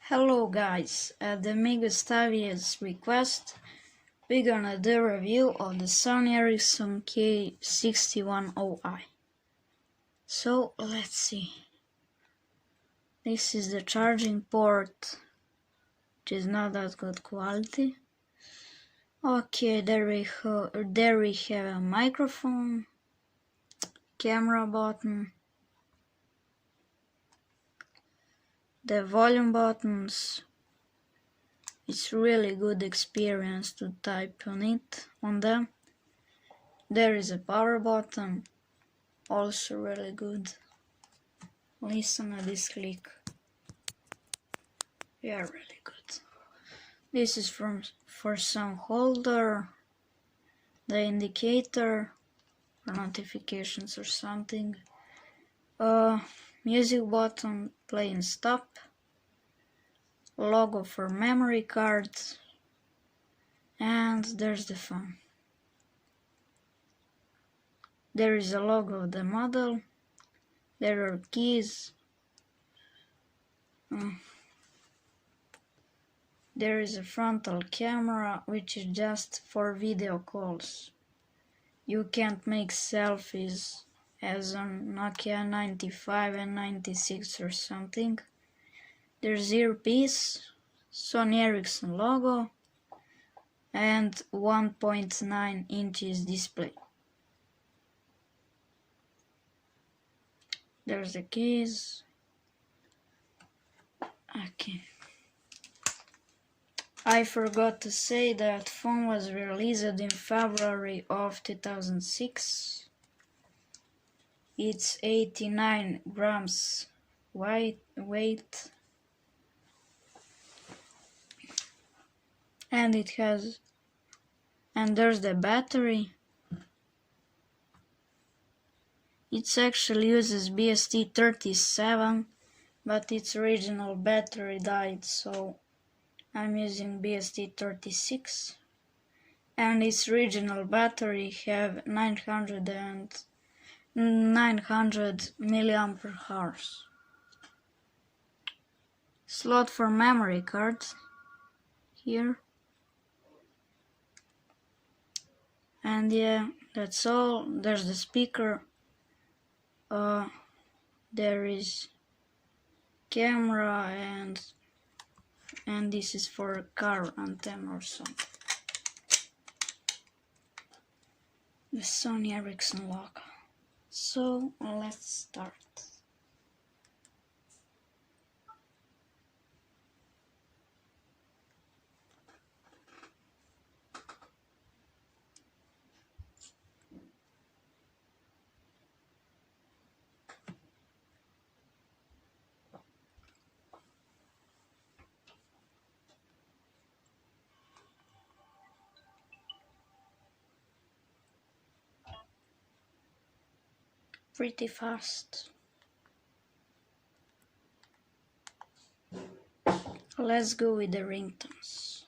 Hello guys, at the Gustavia's request, we're gonna do a review of the Sony Ericsson K610i. So let's see. This is the charging port, which is not that good quality. Okay, there we have a microphone, camera button, the volume buttons. It's really good experience to type on them. There is a power button, also really good. Listen to this click. Yeah, really good. This is for some holder, the indicator for notifications or something. Music button, play and stop. Logo for memory cards. And there's the phone. There is a logo of the model. There are keys. There is a frontal camera, which is just for video calls. You can't make selfies as on Nokia 95 and 96 or something. There's earpiece, Sony Ericsson logo, and 1.9 inches display. There's the keys. Okay. I forgot to say that phone was released in February of 2006. It's 89 grams weight. And there's the battery. It actually uses BST-37, but its original battery died, so I'm using BST-36, and its original battery have 900 mAh. Slot for memory cards here. And yeah, that's all. There's the speaker. There is camera and this is for a car antenna or something. The Sony Ericsson logo. So let's start. Pretty fast. Let's go with the ringtones.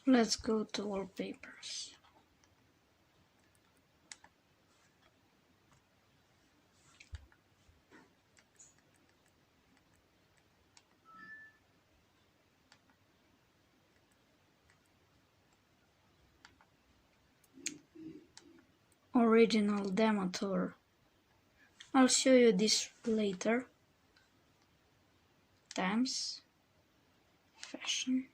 Let's go to wallpapers. original demo tour. I'll show you this later. Times, fashion.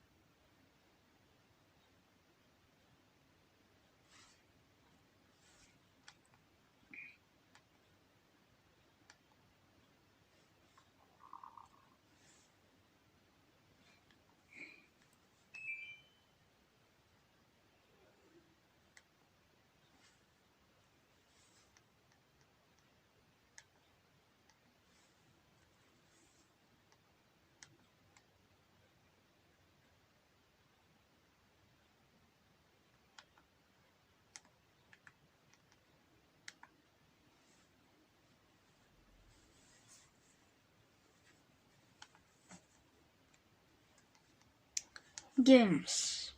Games.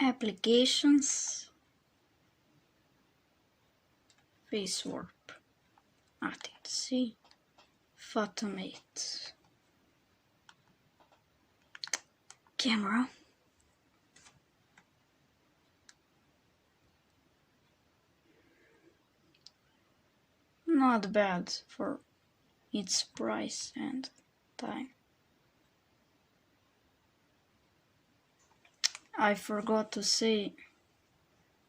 Applications. Face warp. Nothing to see. Photomate. Camera. Not bad for its price and time. I forgot to say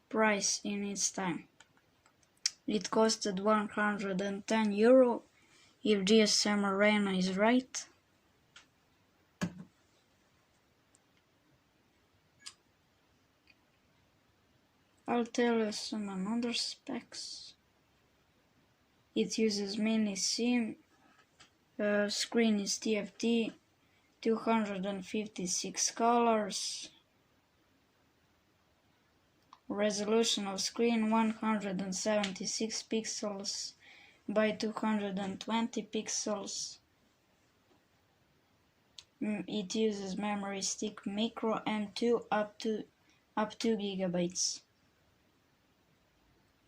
price in its time. It costed €110 if GSM Arena is right. I'll tell you some other specs. It uses mini SIM, screen is TFT, 256 colors, resolution of screen 176 pixels by 220 pixels. It uses memory stick micro M2 up to 2 gigabytes.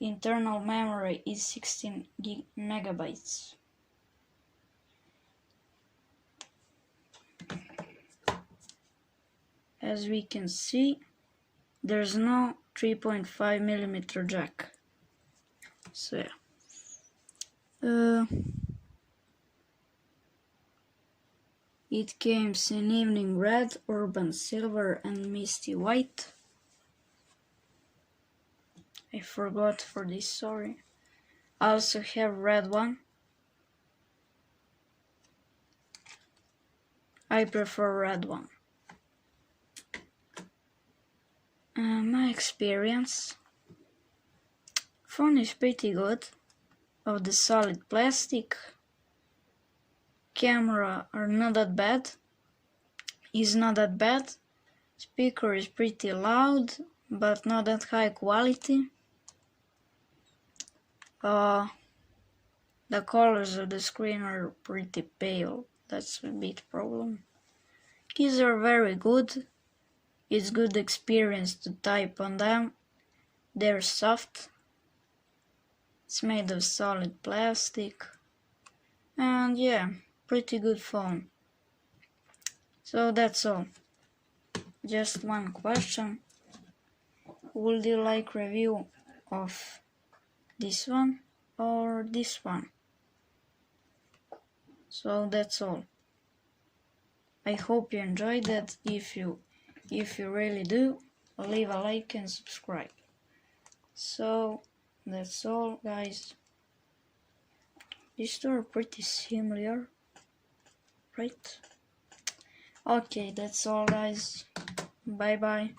Internal memory is 16 megabytes. As we can see, there's no 3.5mm jack. So yeah. It comes in evening red, urban silver and misty white. I forgot for this, sorry. I also have red one. I prefer red one. My experience. Phone is pretty good. Of the solid plastic. Camera are not that bad. Is not that bad. Speaker is pretty loud, but not that high quality. The colors of the screen are pretty pale. That's a bit problem. Keys are very good. It's good experience to type on them. They're soft. It's made of solid plastic. And yeah, pretty good phone. So that's all. Just one question. Would you like review of this one or this one? So that's all. I hope you enjoyed that. If you really do, leave a like and subscribe. So that's all, guys. These two are pretty similar, right? Okay, that's all, guys. Bye bye.